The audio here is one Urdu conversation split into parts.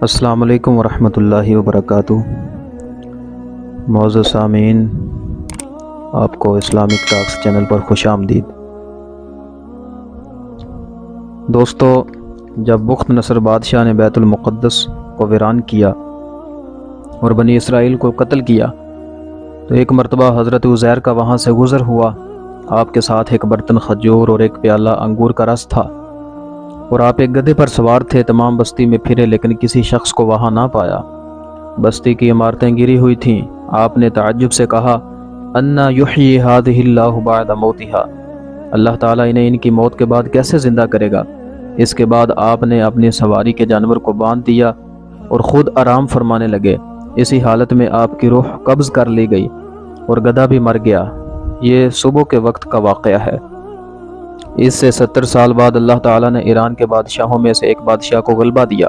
السلام علیکم ورحمۃ اللہ وبرکاتہ۔ معزز سامعین، آپ کو اسلامک ٹاکس چینل پر خوش آمدید۔ دوستو، جب بخت نصر بادشاہ نے بیت المقدس کو ویران کیا اور بنی اسرائیل کو قتل کیا تو ایک مرتبہ حضرت عزیر کا وہاں سے گزر ہوا۔ آپ کے ساتھ ایک برتن کھجور اور ایک پیالہ انگور کا رس تھا، اور آپ ایک گدھے پر سوار تھے۔ تمام بستی میں پھرے لیکن کسی شخص کو وہاں نہ پایا۔ بستی کی عمارتیں گری ہوئی تھیں۔ آپ نے تعجب سے کہا، انا یحیی ہذہ اللہ بعد موتہا، اللہ تعالیٰ انہیں ان کی موت کے بعد کیسے زندہ کرے گا؟ اس کے بعد آپ نے اپنی سواری کے جانور کو باندھ دیا اور خود آرام فرمانے لگے۔ اسی حالت میں آپ کی روح قبض کر لی گئی اور گدھا بھی مر گیا۔ یہ صبح کے وقت کا واقعہ ہے۔ اس سے 70 سال بعد اللہ تعالیٰ نے ایران کے بادشاہوں میں سے ایک بادشاہ کو غلبہ دیا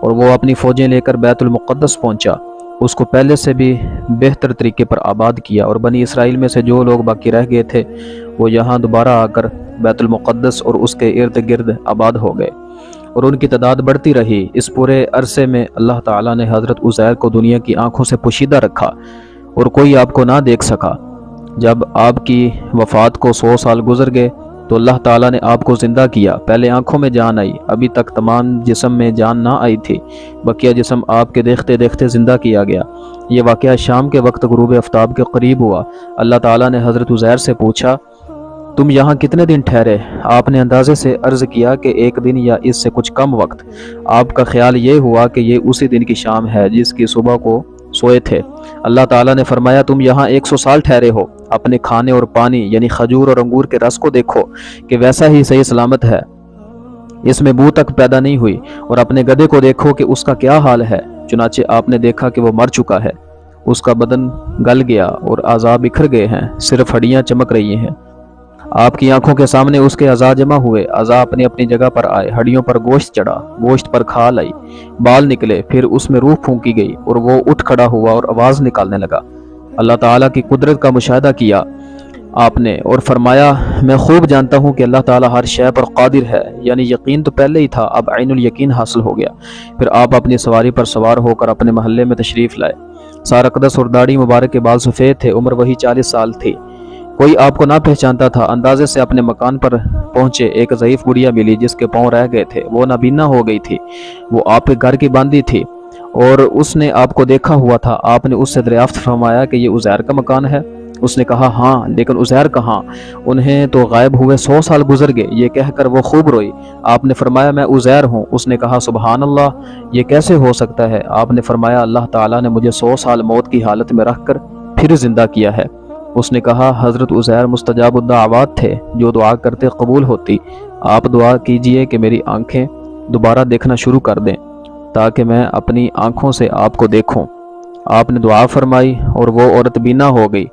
اور وہ اپنی فوجیں لے کر بیت المقدس پہنچا۔ اس کو پہلے سے بھی بہتر طریقے پر آباد کیا، اور بنی اسرائیل میں سے جو لوگ باقی رہ گئے تھے وہ یہاں دوبارہ آ کر بیت المقدس اور اس کے ارد گرد آباد ہو گئے، اور ان کی تعداد بڑھتی رہی۔ اس پورے عرصے میں اللہ تعالیٰ نے حضرت عزیر کو دنیا کی آنکھوں سے پوشیدہ رکھا اور کوئی آپ کو نہ دیکھ سکا۔ جب آپ کی وفات کو 100 سال گزر گئے تو اللہ تعالیٰ نے آپ کو زندہ کیا۔ پہلے آنکھوں میں جان آئی، ابھی تک تمام جسم میں جان نہ آئی تھی۔ بقیہ جسم آپ کے دیکھتے دیکھتے زندہ کیا گیا۔ یہ واقعہ شام کے وقت غروب آفتاب کے قریب ہوا۔ اللہ تعالیٰ نے حضرت عزیر سے پوچھا، تم یہاں کتنے دن ٹھہرے؟ آپ نے اندازے سے عرض کیا کہ 1 دن یا اس سے کچھ کم وقت۔ آپ کا خیال یہ ہوا کہ یہ اسی دن کی شام ہے جس کی صبح کو سوئے تھے۔ اللہ تعالیٰ نے فرمایا، تم یہاں 100 سال ٹھہرے ہو۔ اپنے کھانے اور پانی یعنی کھجور اور انگور کے رس کو دیکھو کہ ویسا ہی صحیح سلامت ہے، اس میں بو تک پیدا نہیں ہوئی، اور اپنے گدھے کو دیکھو کہ اس کا کیا حال ہے۔ چنانچہ آپ نے دیکھا کہ وہ مر چکا ہے، اس کا بدن گل گیا اور اعضاء بکھر گئے ہیں، صرف ہڈیاں چمک رہی ہیں۔ آپ کی آنکھوں کے سامنے اس کے اعضاء جمع ہوئے، اعضاء اپنی اپنی جگہ پر آئے، ہڈیوں پر گوشت چڑھا، گوشت پر کھال آئی، بال نکلے، پھر اس میں روح پھونکی گئی اور وہ اٹھ کھڑا ہوا اور آواز نکالنے لگا۔ اللہ تعالیٰ کی قدرت کا مشاہدہ کیا آپ نے اور فرمایا، میں خوب جانتا ہوں کہ اللہ تعالیٰ ہر شے پر قادر ہے۔ یعنی یقین تو پہلے ہی تھا، اب عین الیقین حاصل ہو گیا۔ پھر آپ اپنی سواری پر سوار ہو کر اپنے محلے میں تشریف لائے۔ سار اقدس اور داڑھی مبارک کے بال سفید تھے، عمر وہی 40 سال تھی۔ کوئی آپ کو نہ پہچانتا تھا۔ اندازے سے اپنے مکان پر پہنچے، ایک ضعیف بڑھیا ملی جس کے پاؤں رہ گئے تھے، وہ نابینا ہو گئی تھی۔ وہ آپ کے گھر کی باندھی تھی اور اس نے آپ کو دیکھا ہوا تھا۔ آپ نے اس سے دریافت فرمایا کہ یہ عزیر کا مکان ہے؟ اس نے کہا، ہاں، لیکن عزیر کہاں؟ انہیں تو غائب ہوئے 100 سال گزر گئے۔ یہ کہہ کر وہ خوب روئی۔ آپ نے فرمایا، میں عزیر ہوں۔ اس نے کہا، سبحان اللہ، یہ کیسے ہو سکتا ہے؟ آپ نے فرمایا، اللہ تعالیٰ نے مجھے 100 سال موت کی حالت میں رکھ کر پھر زندہ کیا ہے۔ اس نے کہا، حضرت عزیر مستجاب الدعوات تھے، جو دعا کرتے قبول ہوتی۔ آپ دعا کیجئے کہ میری آنکھیں دوبارہ دیکھنا شروع کر دیں تاکہ میں اپنی آنکھوں سے آپ کو دیکھوں۔ آپ نے دعا فرمائی اور وہ عورت بینا ہو گئی۔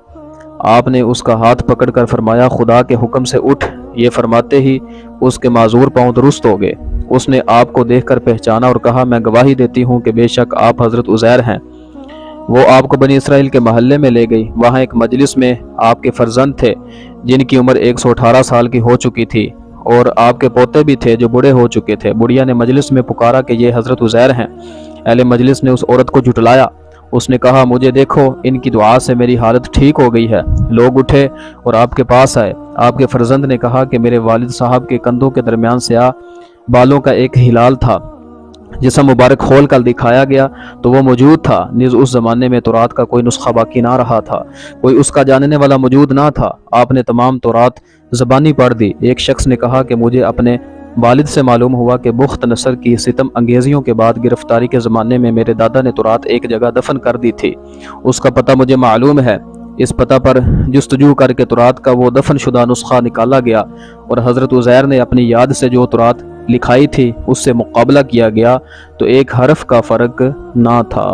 آپ نے اس کا ہاتھ پکڑ کر فرمایا، خدا کے حکم سے اٹھ۔ یہ فرماتے ہی اس کے معذور پاؤں درست ہو گئے۔ اس نے آپ کو دیکھ کر پہچانا اور کہا، میں گواہی دیتی ہوں کہ بے شک آپ حضرت عزیر ہیں۔ وہ آپ کو بنی اسرائیل کے محلے میں لے گئی۔ وہاں ایک مجلس میں آپ کے فرزند تھے جن کی عمر 118 سال کی ہو چکی تھی، اور آپ کے پوتے بھی تھے جو بوڑھے ہو چکے تھے۔ بڑھیا نے مجلس میں پکارا کہ یہ حضرت عزیر ہیں۔ اہل مجلس نے اس عورت کو جھٹلایا۔ اس نے کہا، مجھے دیکھو، ان کی دعا سے میری حالت ٹھیک ہو گئی ہے۔ لوگ اٹھے اور آپ کے پاس آئے۔ آپ کے فرزند نے کہا کہ میرے والد صاحب کے کندھوں کے درمیان سیاہ بالوں کا ایک ہلال تھا۔ جسم مبارک کھول کر دکھایا گیا تو وہ موجود تھا، نیز اس زمانے میں تورات کا کوئی نسخہ باقی نہ رہا تھا، کوئی اس کا جاننے والا موجود نہ تھا۔ آپ نے تمام تورات زبانی پڑھ دی۔ ایک شخص نے کہا کہ مجھے اپنے والد سے معلوم ہوا کہ بخت نصر کی ستم انگیزیوں کے بعد گرفتاری کے زمانے میں میرے دادا نے تورات ایک جگہ دفن کر دی تھی۔ اس کا پتہ مجھے معلوم ہے۔ اس پتہ پر جستجو کر کے تورات کا وہ دفن شدہ نسخہ نکالا گیا، اور حضرت عزیر نے اپنی یاد سے جو تورات لکھائی تھی اس سے مقابلہ کیا گیا تو ایک حرف کا فرق نہ تھا۔